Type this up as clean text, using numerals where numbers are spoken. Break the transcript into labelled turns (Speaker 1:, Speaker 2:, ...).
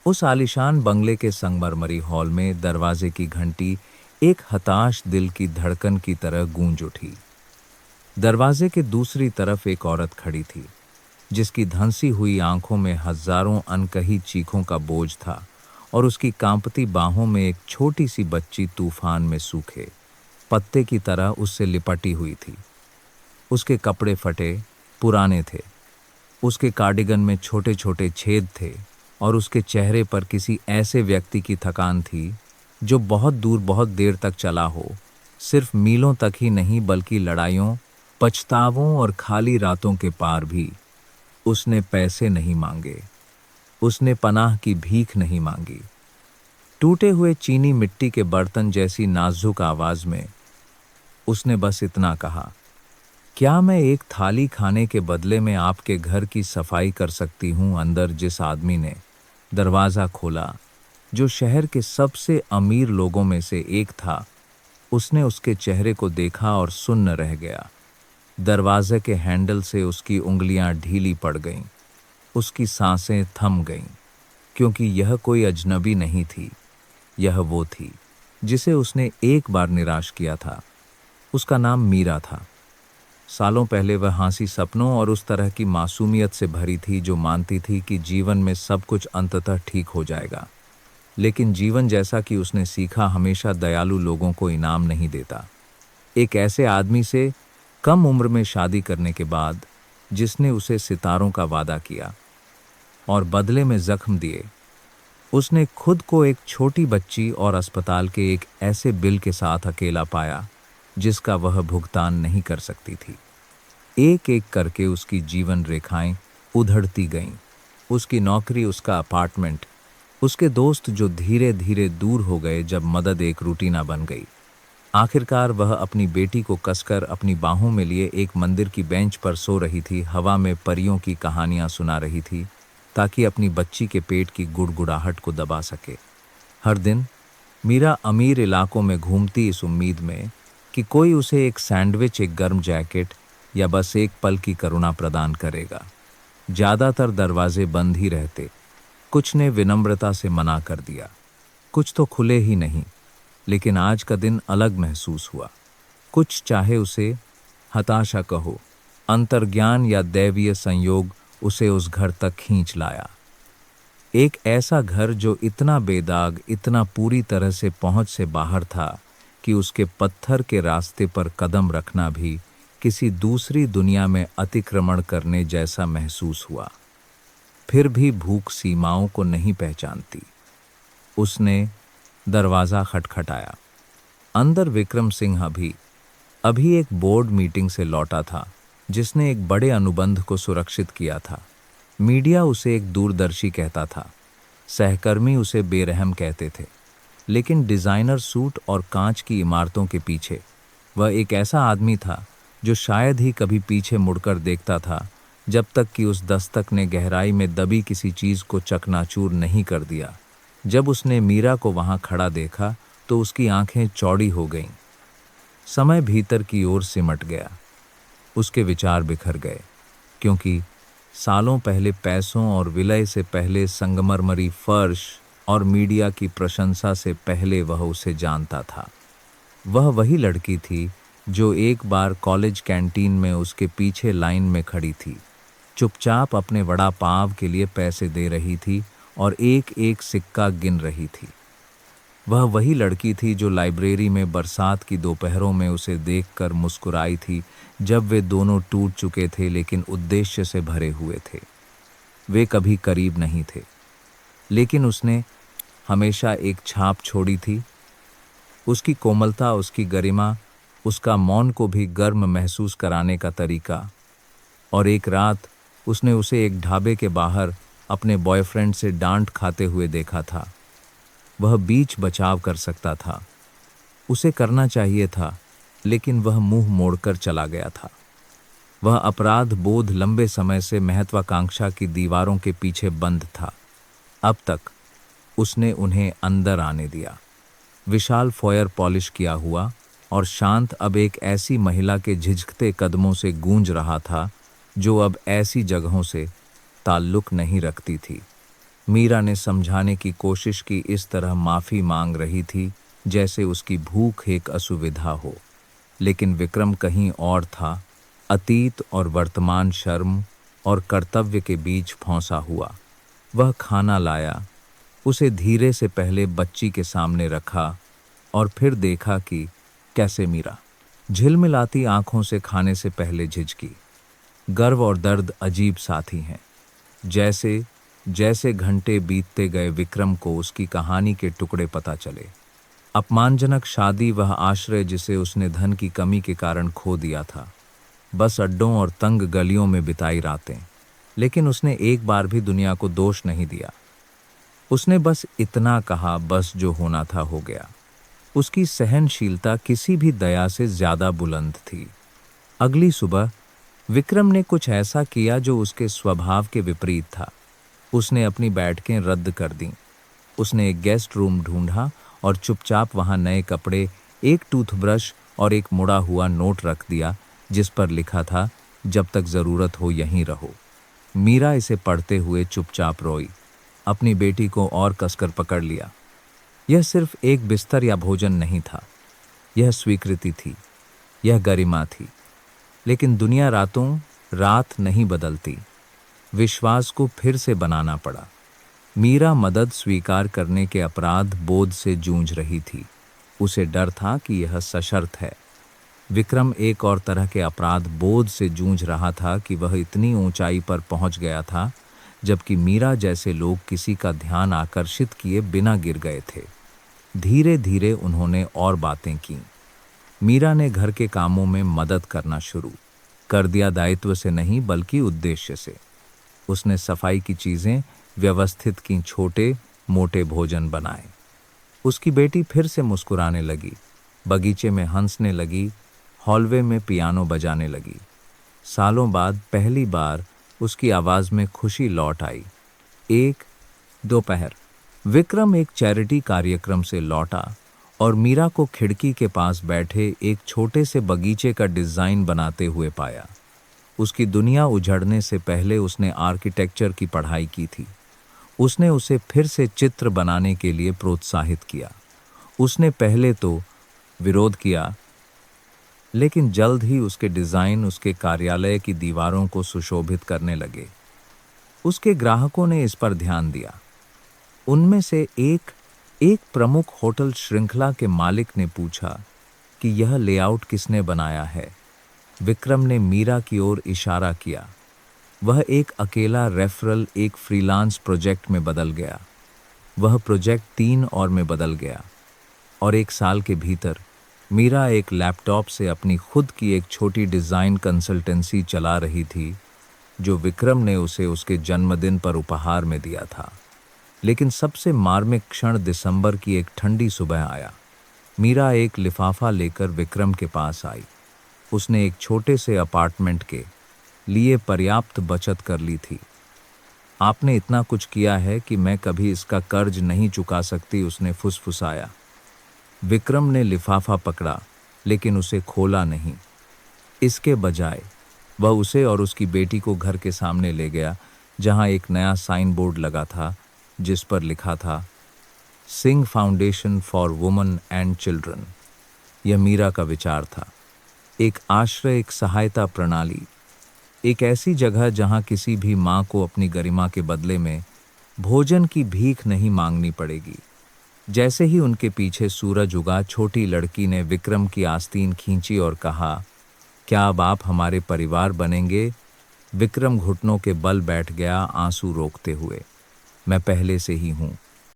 Speaker 1: उस आलीशान बंगले के संगमरमरी हॉल में दरवाजे की घंटी एक हताश दिल की धड़कन की तरह गूंज उठी। दरवाजे के दूसरी तरफ एक औरत खड़ी थी, जिसकी धंसी हुई आंखों में हजारों अनकही चीखों का बोझ था और उसकी कांपती बाहों में एक छोटी सी बच्ची तूफान में सूखे पत्ते की तरह उससे लिपटी हुई थी। उसके कपड़े फटे, पुराने थे। उसके कार्डिगन में छोटे छोटे छेद थे और उसके चेहरे पर किसी ऐसे व्यक्ति की थकान थी जो बहुत दूर बहुत देर तक चला हो, सिर्फ मीलों तक ही नहीं बल्कि लड़ाइयों, पछतावों और खाली रातों के पार भी। उसने पैसे नहीं मांगे, उसने पनाह की भीख नहीं मांगी। टूटे हुए चीनी मिट्टी के बर्तन जैसी नाजुक आवाज में उसने बस इतना कहा, क्या मैं एक थाली खाने के बदले में आपके घर की सफाई कर सकती हूं? अंदर जिस आदमी ने दरवाज़ा खोला, जो शहर के सबसे अमीर लोगों में से एक था, उसने उसके चेहरे को देखा और सुन्न रह गया। दरवाजे के हैंडल से उसकी उंगलियां ढीली पड़ गईं, उसकी सांसें थम गईं, क्योंकि यह कोई अजनबी नहीं थी, यह वो थी जिसे उसने एक बार निराश किया था। उसका नाम मीरा था। सालों पहले वह हंसी सपनों और उस तरह की मासूमियत से भरी थी जो मानती थी कि जीवन में सब कुछ अंततः ठीक हो जाएगा। लेकिन जीवन, जैसा कि उसने सीखा, हमेशा दयालु लोगों को इनाम नहीं देता। एक ऐसे आदमी से कम उम्र में शादी करने के बाद, जिसने उसे सितारों का वादा किया और बदले में जख्म दिए, उसने खुद को एक छोटी बच्ची और अस्पताल के एक ऐसे बिल के साथ अकेला पाया जिसका वह भुगतान नहीं कर सकती थी। एक एक करके उसकी जीवन रेखाएं उधड़ती गईं। उसकी नौकरी, उसका अपार्टमेंट, उसके दोस्त जो धीरे धीरे दूर हो गए जब मदद एक रूटीना बन गई। आखिरकार वह अपनी बेटी को कसकर अपनी बाहों में लिए एक मंदिर की बेंच पर सो रही थी, हवा में परियों की कहानियां सुना रही थी ताकि अपनी बच्ची के पेट की गुड़गुड़ाहट को दबा सके। हर दिन मीरा अमीर इलाकों में घूमती इस उम्मीद में कि कोई उसे एक सैंडविच, एक गर्म जैकेट या बस एक पल की करुणा प्रदान करेगा। ज्यादातर दरवाजे बंद ही रहते। कुछ ने विनम्रता से मना कर दिया, कुछ तो खुले ही नहीं। लेकिन आज का दिन अलग महसूस हुआ। कुछ, चाहे उसे हताशा कहो, अंतर्ज्ञान या दैवीय संयोग, उसे उस घर तक खींच लाया। एक ऐसा घर जो इतना बेदाग, इतना पूरी तरह से पहुंच से बाहर था कि उसके पत्थर के रास्ते पर कदम रखना भी किसी दूसरी दुनिया में अतिक्रमण करने जैसा महसूस हुआ। फिर भी भूख सीमाओं को नहीं पहचानती। उसने दरवाज़ा खटखटाया। अंदर विक्रम सिंह अभी एक बोर्ड मीटिंग से लौटा था, जिसने एक बड़े अनुबंध को सुरक्षित किया था। मीडिया उसे एक दूरदर्शी कहता था, सहकर्मी उसे बेरहम कहते थे, लेकिन डिज़ाइनर सूट और कांच की इमारतों के पीछे वह एक ऐसा आदमी था जो शायद ही कभी पीछे मुड़कर देखता था, जब तक कि उस दस्तक ने गहराई में दबी किसी चीज़ को चकनाचूर नहीं कर दिया। जब उसने मीरा को वहां खड़ा देखा तो उसकी आंखें चौड़ी हो गईं। समय भीतर की ओर सिमट गया। उसके विचार बिखर गए, क्योंकि सालों पहले पैसों और विलय से पहले, संगमरमरी फर्श और मीडिया की प्रशंसा से पहले वह उसे जानता था। वह वही लड़की थी जो एक बार कॉलेज कैंटीन में उसके पीछे लाइन में खड़ी थी, चुपचाप अपने वड़ा पाव के लिए पैसे दे रही थी और एक एक सिक्का गिन रही थी। वह वही लड़की थी जो लाइब्रेरी में बरसात की दोपहरों में उसे देखकर मुस्कुराई थी, जब वे दोनों टूट चुके थे लेकिन उद्देश्य से भरे हुए थे। वे कभी करीब नहीं थे, लेकिन उसने हमेशा एक छाप छोड़ी थी। उसकी कोमलता, उसकी गरिमा, उसका मौन को भी गर्म महसूस कराने का तरीका। और एक रात उसने उसे एक ढाबे के बाहर अपने बॉयफ्रेंड से डांट खाते हुए देखा था। वह बीच बचाव कर सकता था, उसे करना चाहिए था, लेकिन वह मुंह मोड़कर चला गया था। वह अपराध बोध लंबे समय से महत्वाकांक्षा की दीवारों के पीछे बंद था। अब तक उसने उन्हें अंदर आने दिया। विशाल फॉयर पॉलिश किया हुआ और शांत, अब एक ऐसी महिला के झिझकते कदमों से गूंज रहा था जो अब ऐसी जगहों से ताल्लुक नहीं रखती थी। मीरा ने समझाने की कोशिश की, इस तरह माफ़ी मांग रही थी जैसे उसकी भूख एक असुविधा हो। लेकिन विक्रम कहीं और था, अतीत और वर्तमान, शर्म और कर्तव्य के बीच फंसा हुआ। वह खाना लाया, उसे धीरे से पहले बच्ची के सामने रखा और फिर देखा कि कैसे मीरा झिलमिलाती आंखों से खाने से पहले झिझकी। गर्व और दर्द अजीब साथी हैं। जैसे जैसे घंटे बीतते गए, विक्रम को उसकी कहानी के टुकड़े पता चले। अपमानजनक शादी, वह आश्रय जिसे उसने धन की कमी के कारण खो दिया था, बस अड्डों और तंग गलियों में बिताई रातें। लेकिन उसने एक बार भी दुनिया को दोष नहीं दिया। उसने बस इतना कहा, बस जो होना था हो गया। उसकी सहनशीलता किसी भी दया से ज्यादा बुलंद थी। अगली सुबह विक्रम ने कुछ ऐसा किया जो उसके स्वभाव के विपरीत था। उसने अपनी बैठकें रद्द कर दीं। उसने एक गेस्ट रूम ढूंढा और चुपचाप वहां नए कपड़े, एक टूथब्रश और एक मुड़ा हुआ नोट रख दिया जिस पर लिखा था, जब तक जरूरत हो यहीं रहो। मीरा इसे पढ़ते हुए चुपचाप रोई। अपनी बेटी को और कसकर पकड़ लिया। यह सिर्फ एक बिस्तर या भोजन नहीं था, यह स्वीकृति थी, यह गरिमा थी। लेकिन दुनिया रातों रात नहीं बदलती। विश्वास को फिर से बनाना पड़ा। मीरा मदद स्वीकार करने के अपराध बोध से जूझ रही थी। उसे डर था कि यह सशर्त है। विक्रम एक और तरह के अपराध बोध से जूझ रहा था कि वह इतनी ऊंचाई पर पहुंच गया था, जबकि मीरा जैसे लोग किसी का ध्यान आकर्षित किए बिना गिर गए थे। धीरे धीरे उन्होंने और बातें की। मीरा ने घर के कामों में मदद करना शुरू कर दिया, दायित्व से नहीं बल्कि उद्देश्य से। उसने सफाई की चीजें व्यवस्थित की, छोटे मोटे भोजन बनाए। उसकी बेटी फिर से मुस्कुराने लगी, बगीचे में हंसने लगी, हॉलवे में पियानो बजाने लगी। सालों बाद पहली बार उसकी आवाज में खुशी लौट आई। एक दोपहर विक्रम एक चैरिटी कार्यक्रम से लौटा और मीरा को खिड़की के पास बैठे एक छोटे से बगीचे का डिजाइन बनाते हुए पाया। उसकी दुनिया उजड़ने से पहले उसने आर्किटेक्चर की पढ़ाई की थी। उसने उसे फिर से चित्र बनाने के लिए प्रोत्साहित किया। उसने पहले तो विरोध किया, लेकिन जल्द ही उसके डिजाइन उसके कार्यालय की दीवारों को सुशोभित करने लगे। उसके ग्राहकों ने इस पर ध्यान दिया। उनमें से एक प्रमुख होटल श्रृंखला के मालिक ने पूछा कि यह लेआउट किसने बनाया है। विक्रम ने मीरा की ओर इशारा किया। वह एक अकेला रेफरल एक फ्रीलांस प्रोजेक्ट में बदल गया। वह प्रोजेक्ट 3 और में बदल गया और 1 साल के भीतर मीरा एक लैपटॉप से अपनी खुद की एक छोटी डिज़ाइन कंसल्टेंसी चला रही थी, जो विक्रम ने उसे उसके जन्मदिन पर उपहार में दिया था। लेकिन सबसे मार्मिक क्षण दिसंबर की एक ठंडी सुबह आया। मीरा एक लिफाफा लेकर विक्रम के पास आई। उसने एक छोटे से अपार्टमेंट के लिए पर्याप्त बचत कर ली थी। आपने इतना कुछ किया है कि मैं कभी इसका कर्ज नहीं चुका सकती, उसने फुसफुसाया। विक्रम ने लिफाफा पकड़ा, लेकिन उसे खोला नहीं। इसके बजाय वह उसे और उसकी बेटी को घर के सामने ले गया, जहां एक नया साइन बोर्ड लगा था जिस पर लिखा था, Singh foundation for women and children. यह मीरा का विचार था। एक आश्रय, एक सहायता प्रणाली, एक ऐसी जगह जहां किसी भी माँ को अपनी गरिमा के बदले में भोजन की भीख नहीं मांगनी पड़ेगी। जैसे ही उनके पीछे सूरज उगा, छोटी लड़की ने विक्रम की आस्तीन खींची और कहा, क्या अब आप हमारे परिवार बनेंगे? विक्रम घुटनों के बल बैठ गया, आंसू रोकते हुए। मैं पहले से ही हूँ,